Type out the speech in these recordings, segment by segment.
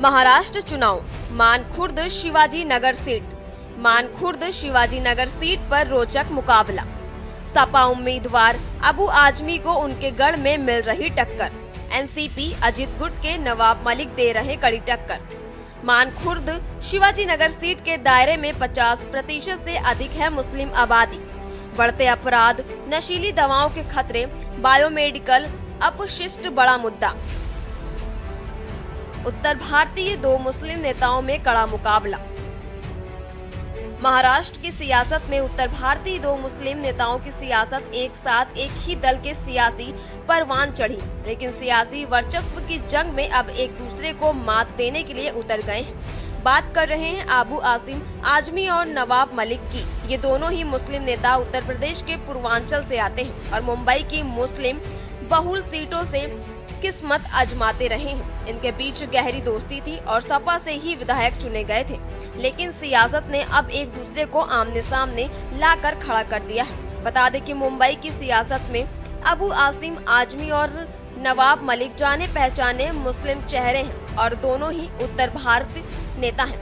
महाराष्ट्र चुनाव Mankhurd Shivaji Nagar seat. Mankhurd Shivaji Nagar seat पर रोचक मुकाबला। सपा उम्मीदवार अबू आजमी को उनके गढ़ में मिल रही टक्कर। एनसीपी अजीत गुट के नवाब मलिक दे रहे कड़ी टक्कर। मानखुर्द शिवाजी नगर सीट के दायरे में 50% से अधिक है मुस्लिम आबादी। बढ़ते अपराध, नशीली दवाओं के खतरे, बायोमेडिकल अपशिष्ट बड़ा मुद्दा। उत्तर भारतीय दो मुस्लिम नेताओं में कड़ा मुकाबला। महाराष्ट्र की सियासत में उत्तर भारतीय दो मुस्लिम नेताओं की सियासत एक साथ एक ही दल के सियासी परवान चढ़ी, लेकिन सियासी वर्चस्व की जंग में अब एक दूसरे को मात देने के लिए उतर गए हैं। बात कर रहे हैं अबू आसिम आजमी और नवाब मलिक की। ये दोनों ही मुस्लिम नेता उत्तर प्रदेश के पूर्वांचल से आते हैं और मुंबई की मुस्लिम बहुल सीटों से किस्मत आजमाते रहे हैं। इनके बीच गहरी दोस्ती थी और सपा से ही विधायक चुने गए थे, लेकिन सियासत ने अब एक दूसरे को आमने सामने लाकर खड़ा कर दिया है। बता दें कि मुंबई की सियासत में अबू आसिम आजमी और नवाब मलिक जाने पहचाने मुस्लिम चेहरे हैं और दोनों ही उत्तर भारत नेता हैं।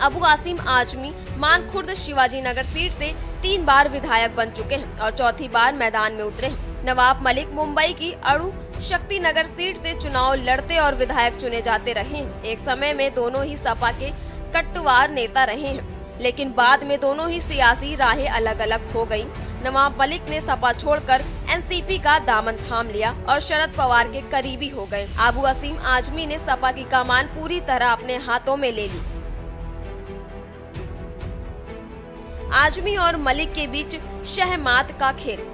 अबू आसिम आजमी मानखुर्द शिवाजी नगर सीट से 3 बार विधायक बन चुके हैं और चौथी बार मैदान में उतरे हैं। नवाब मलिक मुंबई की अणु शक्ति नगर सीट से चुनाव लड़ते और विधायक चुने जाते रहे हैं। एक समय में दोनों ही सपा के कट्टुवार नेता रहे हैं, लेकिन बाद में दोनों ही सियासी राहें अलग अलग हो गयी। नवाब मलिक ने सपा छोड़कर एनसीपी का दामन थाम लिया और शरद पवार के करीबी हो गए। अबू आसिम आजमी ने सपा की कमान पूरी तरह अपने हाथों में ले ली। आजमी और मलिक के बीच शहमात का खेल।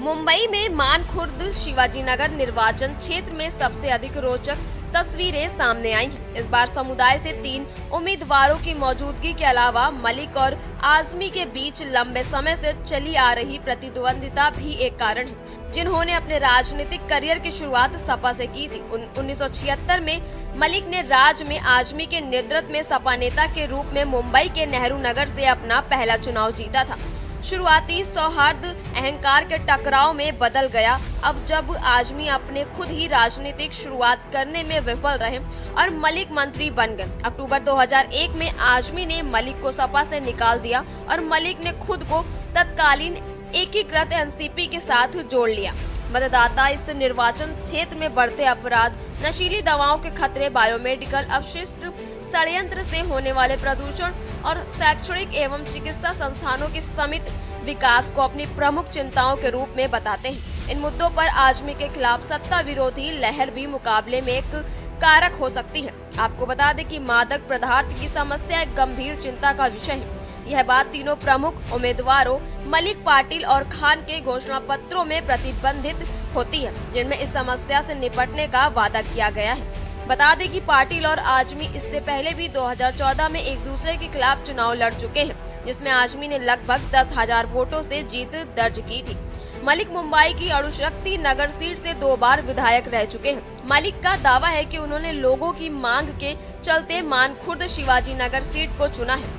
मुंबई में मानखुर्द शिवाजी नगर निर्वाचन क्षेत्र में सबसे अधिक रोचक तस्वीरें सामने आई हैं। इस बार समुदाय से 3 उम्मीदवारों की मौजूदगी के अलावा मलिक और आजमी के बीच लंबे समय से चली आ रही प्रतिद्वंदिता भी एक कारण है। जिन्होंने अपने राजनीतिक करियर की शुरुआत सपा से की थी। 1976 में मलिक ने राज्य में आजमी के नेतृत्व में सपा नेता के रूप में मुंबई के नेहरू नगर से अपना पहला चुनाव जीता था। शुरुआती सौहार्द अहंकार के टकराव में बदल गया अब जब आजमी अपने खुद ही राजनीतिक शुरुआत करने में विफल रहे और मलिक मंत्री बन गए। अक्टूबर 2001 में आजमी ने मलिक को सपा से निकाल दिया और मलिक ने खुद को तत्कालीन एकीकृत एनसीपी के साथ जोड़ लिया। मतदाता इस निर्वाचन क्षेत्र में बढ़ते अपराध, नशीली दवाओं के खतरे, बायोमेडिकल अपशिष्ट, षड्यंत्र से होने वाले प्रदूषण और शैक्षणिक एवं चिकित्सा संस्थानों के समित विकास को अपनी प्रमुख चिंताओं के रूप में बताते हैं। इन मुद्दों पर आजमी के खिलाफ सत्ता विरोधी लहर भी मुकाबले में एक कारक हो सकती है। आपको बता दें कि मादक पदार्थ की समस्या एक गंभीर चिंता का विषय है। यह बात तीनों प्रमुख उम्मीदवारों मलिक, पाटिल और खान के घोषणा पत्रों में प्रतिबंधित होती है, जिनमें इस समस्या से निपटने का वादा किया गया है। बता दें कि पाटिल और आजमी इससे पहले भी 2014 में एक दूसरे के खिलाफ चुनाव लड़ चुके हैं, जिसमें आजमी ने लगभग 10,000 वोटों से जीत दर्ज की थी। मलिक मुंबई की अणुशक्ति नगर सीट से 2 बार विधायक रह चुके हैं। मलिक का दावा है कि उन्होंने लोगों की मांग के चलते मानखुर्द शिवाजी नगर सीट को चुना है।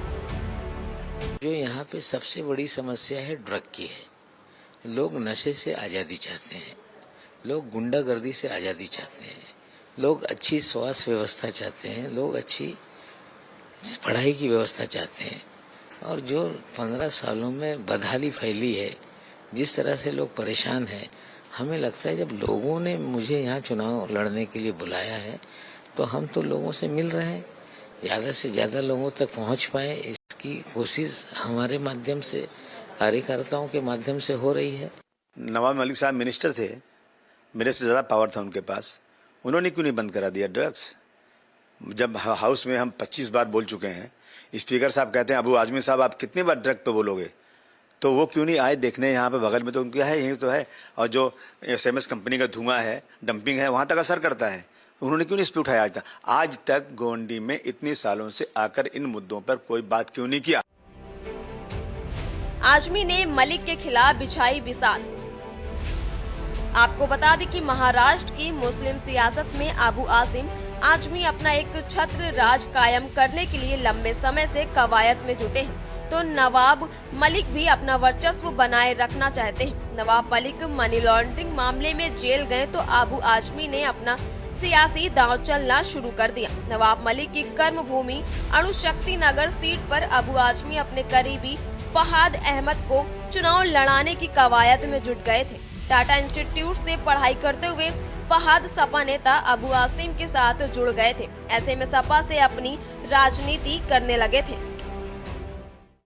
जो यहाँ पे सबसे बड़ी समस्या है ड्रग की है। लोग नशे से आज़ादी चाहते हैं, लोग गुंडागर्दी से आज़ादी चाहते हैं, लोग अच्छी स्वास्थ्य व्यवस्था चाहते हैं, लोग अच्छी पढ़ाई की व्यवस्था चाहते हैं। और जो 15 सालों में बदहाली फैली है, जिस तरह से लोग परेशान हैं, हमें लगता है जब लोगों ने मुझे यहाँ चुनाव लड़ने के लिए बुलाया है तो हम तो लोगों से मिल रहे हैं, ज़्यादा से ज़्यादा लोगों तक पहुँच पाए इसकी कोशिश हमारे माध्यम से, कार्यकर्ताओं के माध्यम से हो रही है। नवाब मलिक साहब मिनिस्टर थे, मेरे से ज़्यादा पावर था उनके पास, उन्होंने क्यों नहीं बंद करा दिया ड्रग्स? जब हाउस में हम 25 बार बोल चुके हैं, स्पीकर साहब कहते हैं अबू आजमी साहब आप कितनी बार ड्रग पे बोलोगे, तो वो क्यों नहीं आए देखने? यहाँ पे बगल में तो उनका है, यही तो है। और जो SMS कंपनी का धुआं है, डंपिंग है, वहाँ तक असर करता है, तो उन्होंने क्यों नहीं इस पे उठाया आज तक? आज तक गोंडी में इतने सालों से आकर इन मुद्दों पर कोई बात क्यों नहीं किया? आजमी ने मलिक के खिलाफ बिछाई बिसात। आपको बता दें कि महाराष्ट्र की मुस्लिम सियासत में अबू आसिम आजमी अपना एक छत्र राज कायम करने के लिए लंबे समय से कवायद में जुटे हैं। तो नवाब मलिक भी अपना वर्चस्व बनाए रखना चाहते हैं। नवाब मलिक मनी लॉन्ड्रिंग मामले में जेल गए तो अबू आजमी ने अपना सियासी दांव चलना शुरू कर दिया। नवाब मलिक की कर्मभूमि अणुशक्ति नगर सीट पर अबू आजमी अपने करीबी फहाद अहमद को चुनाव लड़ाने की कवायद में जुट गए थे। टाटा इंस्टीट्यूट से पढ़ाई करते हुए फहाद सपा नेता अबू आसिम के साथ जुड़ गए थे। ऐसे में सपा से अपनी राजनीति करने लगे थे।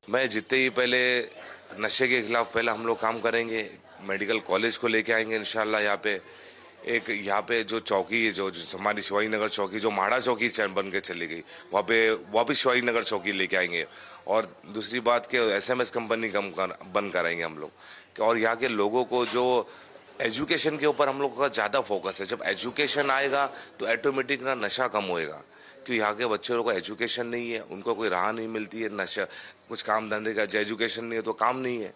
मैं जीतते ही पहले नशे के खिलाफ पहले हम लोग काम करेंगे, मेडिकल कॉलेज को लेके आएंगे इंशाल्लाह। यहाँ पे जो चौकी है जो हमारी शिवाजी नगर चौकी जो माड़ा चौकी बन के चली गई, वहाँ पे वापस शिवाजी नगर चौकी लेके आएंगे। और दूसरी बात के SMS कंपनी बंद कराएंगे हम लोग। और यहाँ के लोगों को जो एजुकेशन के ऊपर हम लोग का ज़्यादा फोकस है। जब एजुकेशन आएगा तो ऑटोमेटिक ना नशा कम होएगा, क्योंकि यहाँ के बच्चों को एजुकेशन नहीं है, उनको कोई राह नहीं मिलती है नशा कुछ काम धंधे का। एजुकेशन नहीं है तो काम नहीं है।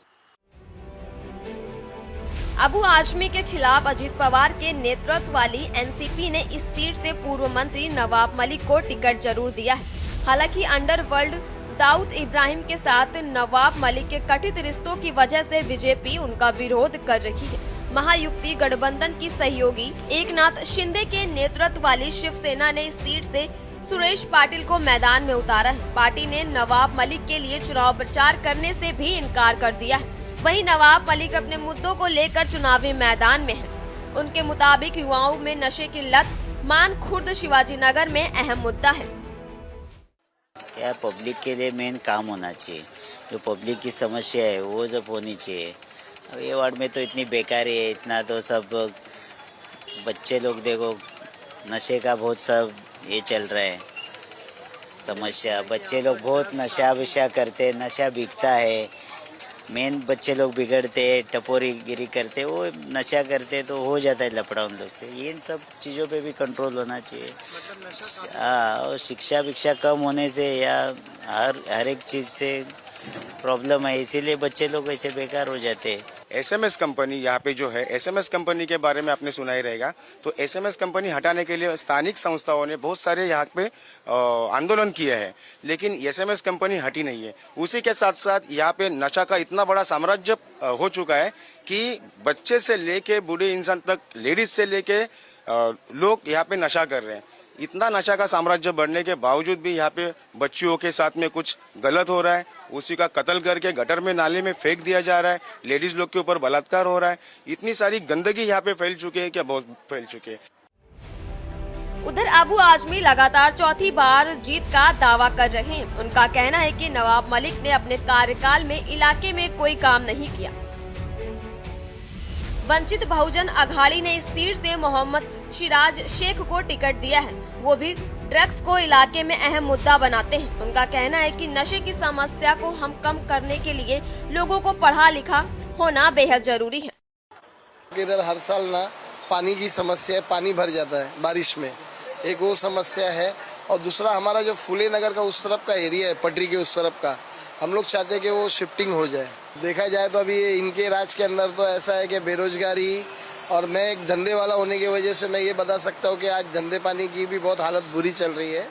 अबू आजमी के खिलाफ अजीत पवार के नेतृत्व वाली एनसीपी ने इस सीट से पूर्व मंत्री नवाब मलिक को टिकट जरूर दिया है। हालांकि अंडरवर्ल्ड दाऊद इब्राहिम के साथ नवाब मलिक के कथित रिश्तों की वजह से बीजेपी उनका विरोध कर रही है। महायुति गठबंधन की सहयोगी एकनाथ शिंदे के नेतृत्व वाली शिवसेना ने इस सीट से सुरेश पाटिल को मैदान में उतारा है। पार्टी ने नवाब मलिक के लिए चुनाव प्रचार करने से भी इनकार कर दिया है। वहीं नवाब मलिक अपने मुद्दों को लेकर चुनावी मैदान में हैं। उनके मुताबिक युवाओं में नशे की लत मानखुर्द शिवाजी नगर में अहम मुद्दा है। क्या पब्लिक के लिए मेन काम होना चाहिए, जो पब्लिक की समस्या है वो जब होनी चाहिए। अब ये वार्ड में तो इतनी बेकारी है, इतना तो सब बच्चे लोग देखो नशे का बहुत सब ये चल रहा है समस्या। बच्चे लोग बहुत नशा विशा करते, नशा बिकता है। मेन बच्चे लोग बिगड़ते, टपोरी गिरी करते, वो नशा करते तो हो जाता है लफड़ा उन लोग से। इन सब चीज़ों पे भी कंट्रोल होना चाहिए। हाँ, और शिक्षा विक्षा कम होने से या हर एक चीज़ से प्रॉब्लम है, इसीलिए बच्चे लोग ऐसे बेकार हो जाते हैं। SMS कंपनी यहाँ पे जो है, SMS कंपनी के बारे में आपने सुना ही रहेगा। तो SMS कंपनी हटाने के लिए स्थानिक संस्थाओं ने बहुत सारे यहाँ पे आंदोलन किए हैं, लेकिन SMS कंपनी हटी नहीं है। उसी के साथ साथ यहाँ पे नशा का इतना बड़ा साम्राज्य हो चुका है कि बच्चे से लेके बूढ़े इंसान तक, लेडीज से लेके लोग यहाँ पे नशा कर रहे हैं। इतना नशा का साम्राज्य बढ़ने के बावजूद भी यहाँ पे बच्चियों के साथ में कुछ गलत हो रहा है, उसी का कत्ल करके गटर में नाले में फेंक दिया जा रहा है, लेडीज लोग के ऊपर बलात्कार हो रहा है। इतनी सारी गंदगी यहाँ पे फैल चुकी है, क्या बहुत फैल चुकी है। उधर अबू आजमी लगातार चौथी बार जीत का दावा कर रहे हैं। उनका कहना है कि नवाब मलिक ने अपने कार्यकाल में इलाके में कोई काम नहीं किया। वंचित बहुजन अघाड़ी ने इस सीट से मोहम्मद सिराज शेख को टिकट दिया है। वो भी ड्रग्स को इलाके में अहम मुद्दा बनाते हैं। उनका कहना है कि नशे की समस्या को हम कम करने के लिए लोगों को पढ़ा लिखा होना बेहद जरूरी है। इधर हर साल ना पानी की समस्या है, पानी भर जाता है बारिश में, एक वो समस्या है। और दूसरा हमारा जो फुले नगर का उस तरफ का एरिया है, पटरी के उस तरफ का, हम लोग चाहते हैं कि वो शिफ्टिंग हो जाए। देखा जाए तो अभी इनके राज के अंदर तो ऐसा है कि बेरोजगारी, और मैं एक धंधे वाला होने की वजह से मैं ये बता सकता हूँ कि आज धंधे पानी की भी बहुत हालत बुरी चल रही है।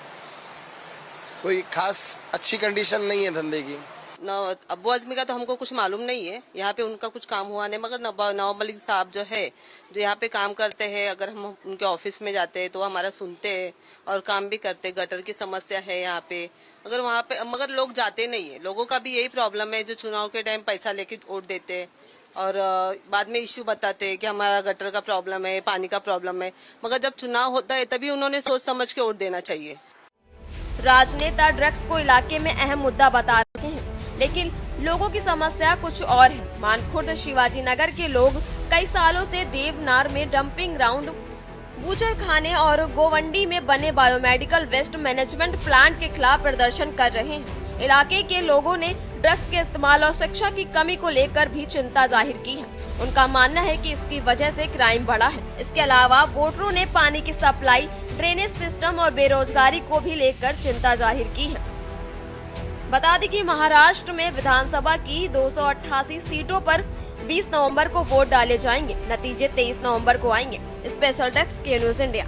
कोई खास अच्छी कंडीशन नहीं है धंधे की। अब्बू आजमी का तो हमको कुछ मालूम नहीं है, यहाँ पे उनका कुछ काम हुआ नहीं। मगर नवाब मलिक साहब जो है, जो यहाँ पे काम करते हैं, अगर हम उनके ऑफिस में जाते हैं तो हमारा सुनते हैं और काम भी करते। गटर की समस्या है यहाँ पे, अगर वहाँ पे, मगर लोग जाते नहीं है। लोगों का भी यही प्रॉब्लम है, जो चुनाव के टाइम पैसा लेके वोट देते हैं और बाद में इश्यू बताते हैं कि हमारा गटर का प्रॉब्लम है, पानी का प्रॉब्लम है। मगर जब चुनाव होता है तभी उन्होंने सोच समझ के वोट देना चाहिए। राजनेता ड्रग्स को इलाके में अहम मुद्दा बता रहे हैं, लेकिन लोगों की समस्या कुछ और है। मानखुर्द शिवाजी नगर के लोग कई सालों से देवनार में डंपिंग ग्राउंड, बूचड़खाने और गोवंडी में बने बायोमेडिकल वेस्ट मैनेजमेंट प्लांट के खिलाफ प्रदर्शन कर रहे हैं। इलाके के लोगों ने ड्रग्स के इस्तेमाल और शिक्षा की कमी को लेकर भी चिंता जाहिर की है। उनका मानना है कि इसकी वजह से क्राइम बढ़ा है। इसके अलावा वोटरों ने पानी की सप्लाई, ड्रेनेज सिस्टम और बेरोजगारी को भी लेकर चिंता जाहिर की है। बता दें कि महाराष्ट्र में विधानसभा की 288 सीटों पर 20 नवंबर को वोट डाले जाएंगे। नतीजे 23 नवंबर को आएंगे। स्पेशल डेस्क के न्यूज़ इंडिया।